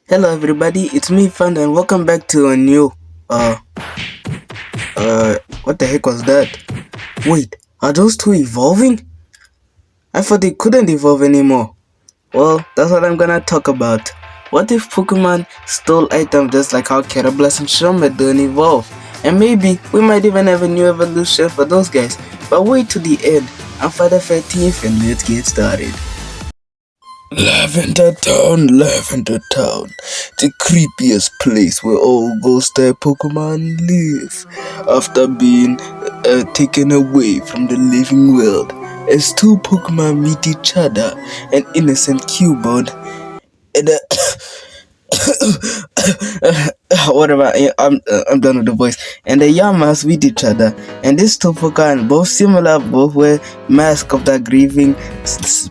Hello everybody, it's me Fund and welcome back to a new what the heck was that? Wait, are those two evolving? I thought they couldn't evolve anymore. Well, that's what I'm gonna talk about. What if Pokemon stole items just like how Carablast and Shelmet don't evolve? And maybe we might even have a new evolution for those guys. But wait to the end. I'm Father 13th and let's get started. Lavender Town, the creepiest place where all ghost-type Pokemon live after being taken away from the living world. As two Pokemon meet each other, an innocent Cubone and a whatever. I'm done with the voice. And the Yamas with each other, and these two Pokemon, both similar, both wear masks of the grieving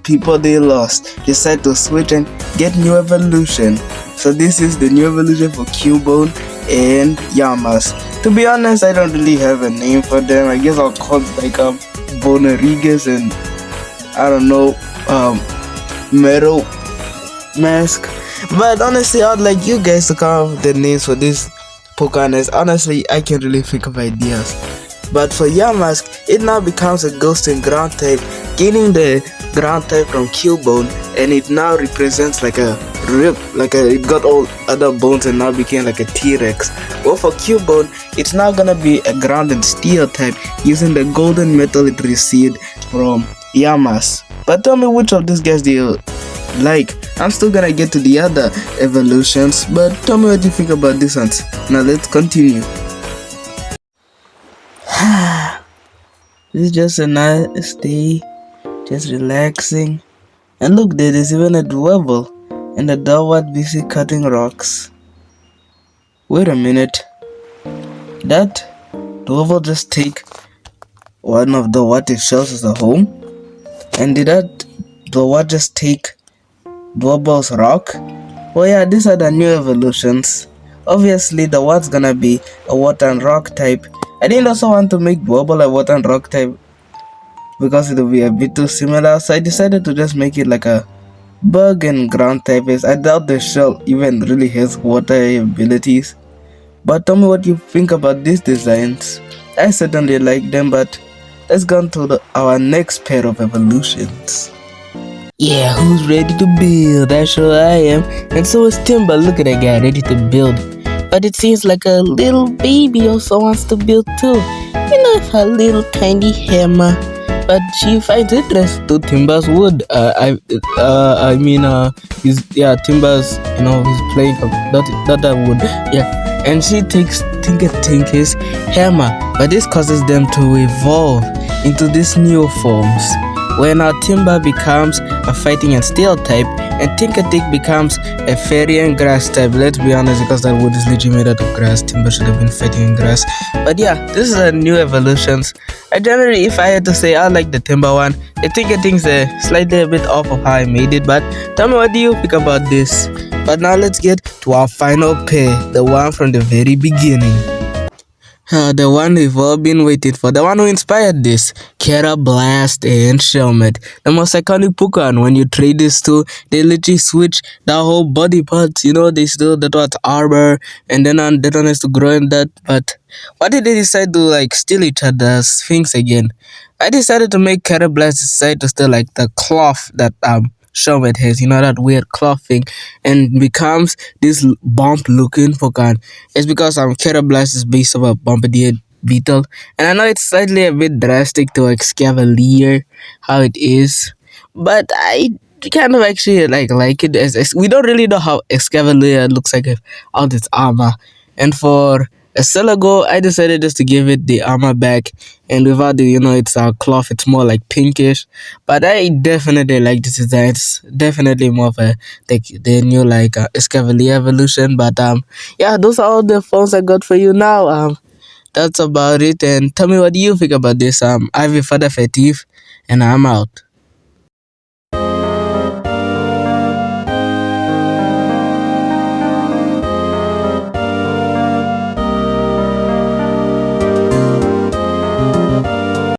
people they lost, decide to switch and get new evolution. So this is the new evolution for Cubone and Yamas. To be honest, I don't really have a name for them. I guess I'll call it like Bonarigas and I don't know, Metal Mask. But honestly, I'd like you guys to come up with the names for these Pokemon. Honestly, I can't really think of ideas. But for Yamask, it now becomes a ghost in ground type, gaining the ground type from Cubone, and it now represents like a rip, it got all other bones and now became like a T-Rex. Well, for Cubone, it's now gonna be a ground and steel type using the golden metal it received from Yamas. But tell me which of these guys do you like? I'm still gonna get to the other evolutions, but tell me what you think about this ones. Now let's continue. This is just a nice day, just relaxing. And look, there is even a Dwebble and a Dowat busy cutting rocks. Wait a minute, that Dwebble just take one of the what if shells as a home? And did that Dwebble just take Dweble's rock? Well, yeah, these are the new evolutions. Obviously, the what's gonna be a water and rock type. I didn't also want to make Dwebble a water and rock type because it would be a bit too similar, so I decided to just make it like a bug and ground type. I doubt the shell even really has water abilities. But tell me what you think about these designs. I certainly like them, but let's go on to our next pair of evolutions. Yeah, who's ready to build? That's sure I am. And so is Timber. Look at that guy ready to build. But it seems like a little baby also wants to build too. You know, with her little tiny hammer. But she finds interest to Timber's wood. Timber's, he's playing that wood. Yeah. And she takes Tinker's hammer. But this causes them to evolve into these new forms, where now Timber becomes a fighting and steel type, and Tinkatik becomes a fairy and grass type. Let's be honest, because that wood is literally made out of grass, Timber should have been fighting in grass. But yeah, this is a new evolutions. I generally, if I had to say, I like the Timber one. The Tinkatik's slightly a bit off of how I made it, but tell me what do you think about this. But now let's get to our final pair, the one from the very beginning. The one we've all been waiting for, the one who inspired this, Carablast and Shelmet, the most iconic Pokemon. When you trade these two, they literally switch the whole body parts, they still that was armor, and then that one has to grow in that. But why did they decide to steal each other's things again? I decided to make Carablast decide to steal the cloth that Shelmet has, that weird cloth thing, and becomes this bump looking Pokemon. It's because Carablast is based on a Bombardier beetle, and I know it's slightly a bit drastic to Escavalier how it is, but I kind of actually like it as we don't really know how Escavalier looks like without its armor. And for a Celago, I decided just to give it the armor back, and without the it's cloth, it's more like pinkish. But I definitely like this design. It's definitely more of the new Escavalier evolution. But yeah, those are all the phones I got for you now. That's about it. And tell me what do you think about this. I've been Father Fatif, and I'm out.